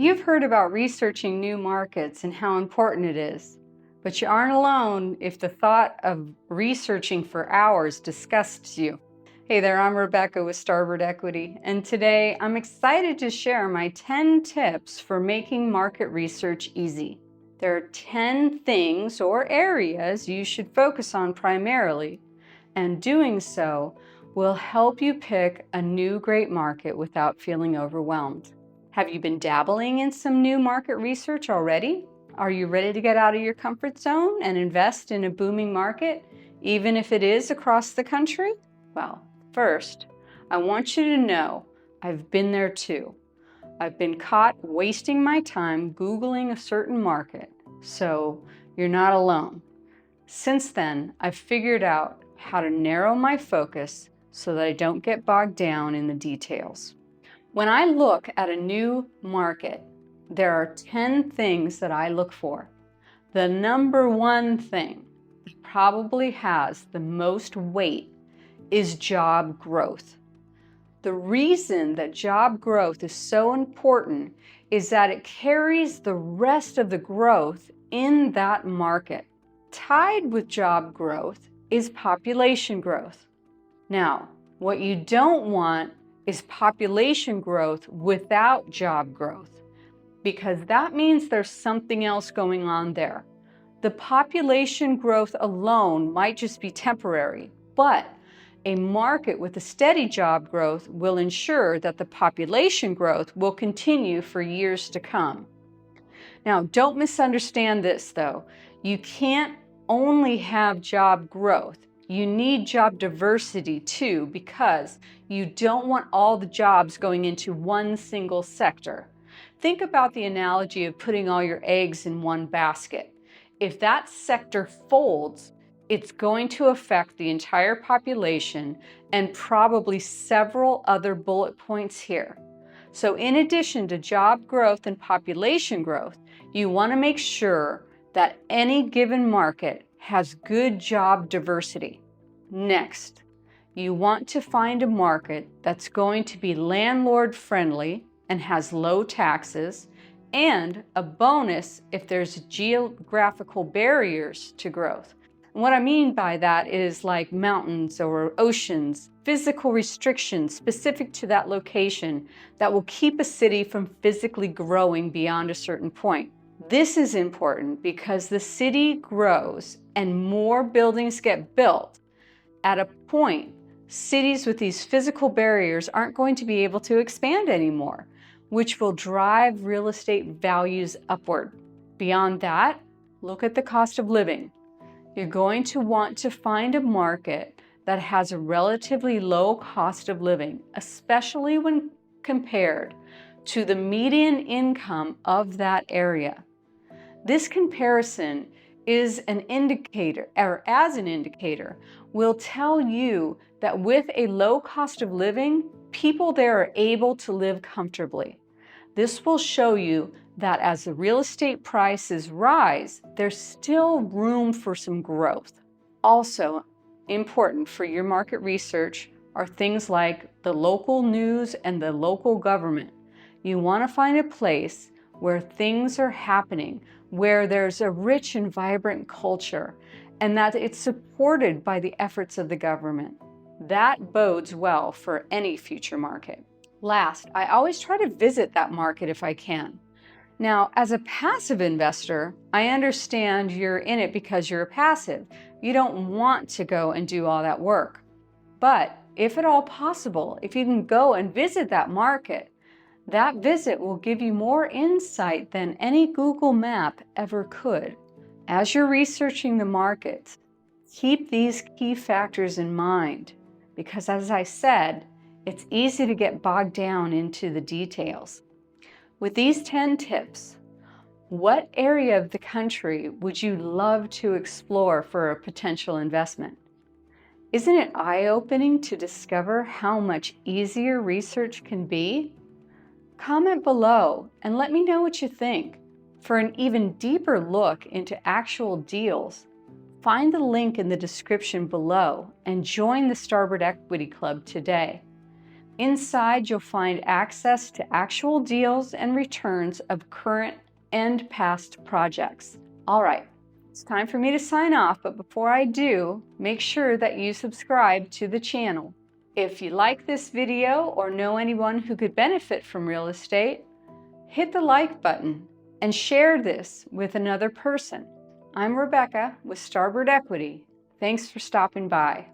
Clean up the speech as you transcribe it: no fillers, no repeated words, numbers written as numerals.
You've heard about researching new markets and how important it is, but you aren't alone if the thought of researching for hours disgusts you. Hey there, I'm Rebecca with Starboard Equity, and today I'm excited to share my 10 tips for making market research easy. There are 10 things or areas you should focus on primarily, and doing so will help you pick a new great market without feeling overwhelmed. Have you been dabbling in some new market research already? Are you ready to get out of your comfort zone and invest in a booming market, even if it is across the country? Well, first, I want you to know I've been there too. I've been caught wasting my time Googling a certain market, so you're not alone. Since then, I've figured out how to narrow my focus so that I don't get bogged down in the details. When I look at a new market, there are 10 things that I look for. The number one thing that probably has the most weight is job growth. The reason that job growth is so important is that it carries the rest of the growth in that market. Tied with job growth is population growth. Now, what you don't want is population growth without job growth, because that means there's something else going on there. The population growth alone might just be temporary, but a market with a steady job growth will ensure that the population growth will continue for years to come. Now, don't misunderstand this though. You can't only have job growth. You need job diversity too, because you don't want all the jobs going into one single sector. Think about the analogy of putting all your eggs in one basket. If that sector folds, it's going to affect the entire population and probably several other bullet points here. So in addition to job growth and population growth, you want to make sure that any given market has good job diversity. Next, you want to find a market that's going to be landlord friendly and has low taxes, and a bonus if there's geographical barriers to growth. And what I mean by that is like mountains or oceans, physical restrictions specific to that location that will keep a city from physically growing beyond a certain point. This is important because the city grows and more buildings get built. At a point, cities with these physical barriers aren't going to be able to expand anymore, which will drive real estate values upward. Beyond that, look at the cost of living. You're going to want to find a market that has a relatively low cost of living, especially when compared to the median income of that area. This comparison is an indicator, or as an indicator, will tell you that with a low cost of living, people there are able to live comfortably. This will show you that as the real estate prices rise, there's still room for some growth. Also important for your market research are things like the local news and the local government. You want to find a place where things are happening, where there's a rich and vibrant culture, and that it's supported by the efforts of the government. That bodes well for any future market. Last, I always try to visit that market if I can. Now, as a passive investor, I understand you're in it because you're a passive. You don't want to go and do all that work. But if at all possible, if you can go and visit that market, that visit will give you more insight than any Google map ever could. As you're researching the markets, keep these key factors in mind, because as I said, it's easy to get bogged down into the details. With these 10 tips, what area of the country would you love to explore for a potential investment? Isn't it eye-opening to discover how much easier research can be? Comment below and let me know what you think. For an even deeper look into actual deals, find the link in the description below and join the Starboard Equity Club today. Inside, you'll find access to actual deals and returns of current and past projects. All right, it's time for me to sign off, but before I do, make sure that you subscribe to the channel. If you like this video or know anyone who could benefit from real estate, hit the like button and share this with another person. I'm Rebecca with Starboard Equity. Thanks for stopping by.